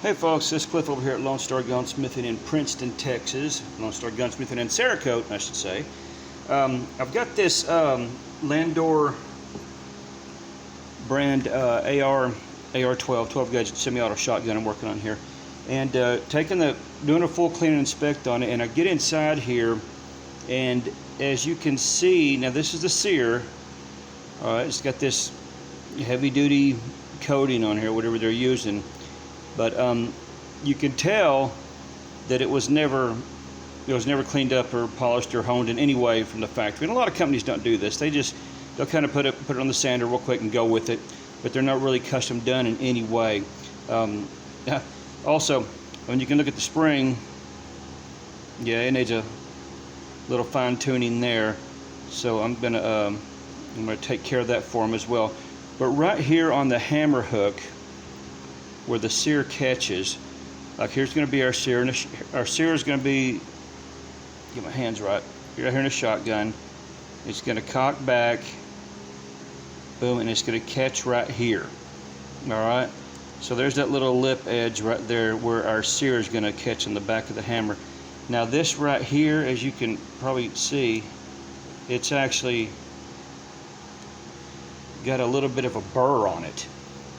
Hey folks, this is Cliff over here at Lone Star Gunsmithing in Princeton, Texas. Lone Star Gunsmithing in Cerakote, I should say. I've got this Landor brand AR12 12 gauge semi-auto shotgun I'm working on here, and doing a full clean and inspect on it. And I get inside here, and as you can see, now this is the sear. It's got this heavy-duty coating on here, whatever they're using. But you can tell that it was never cleaned up or polished or honed in any way from the factory. And a lot of companies don't do this. They'll kind of put it on the sander real quick and go with it, but they're not really custom done in any way. Also, when you can look at the spring, yeah, it needs a little fine tuning there. So I'm gonna take care of that for them as well. But right here on the hammer hook, where the sear catches, like here's going to be our sear, and our sear is going to be, get my hands right here in a shotgun. It's going to cock back, boom, and it's going to catch right here. All right, so there's that little lip edge right there where our sear is going to catch in the back of the hammer. Now this right here, as you can probably see, it's actually got a little bit of a burr on it,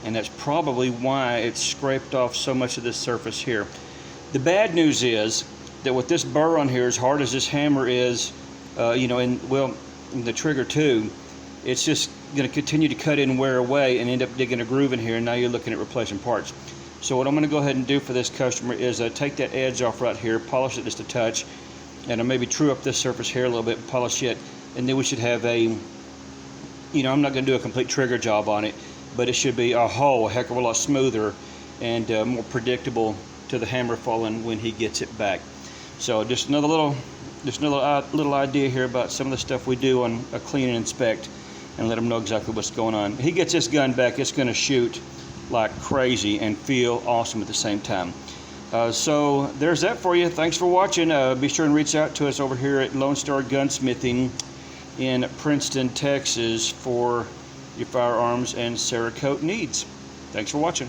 and that's probably why it's scraped off so much of this surface here. The bad news is that with this burr on here, as hard as this hammer is, in the trigger too, it's just going to continue to cut in and wear away and end up digging a groove in here, and now you're looking at replacing parts. So what I'm going to go ahead and do for this customer is take that edge off right here, polish it just a touch, and I'll maybe true up this surface here a little bit and polish it, and then we should have a, I'm not going to do a complete trigger job on it, but it should be a heck of a lot smoother and more predictable to the hammer falling when he gets it back. So just another little idea here about some of the stuff we do on a clean and inspect, and let him know exactly what's going on. He gets this gun back, it's going to shoot like crazy and feel awesome at the same time. So there's that for you. Thanks for watching. Be sure and reach out to us over here at Lone Star Gunsmithing in Princeton, Texas for your firearms and Cerakote needs. Thanks for watching.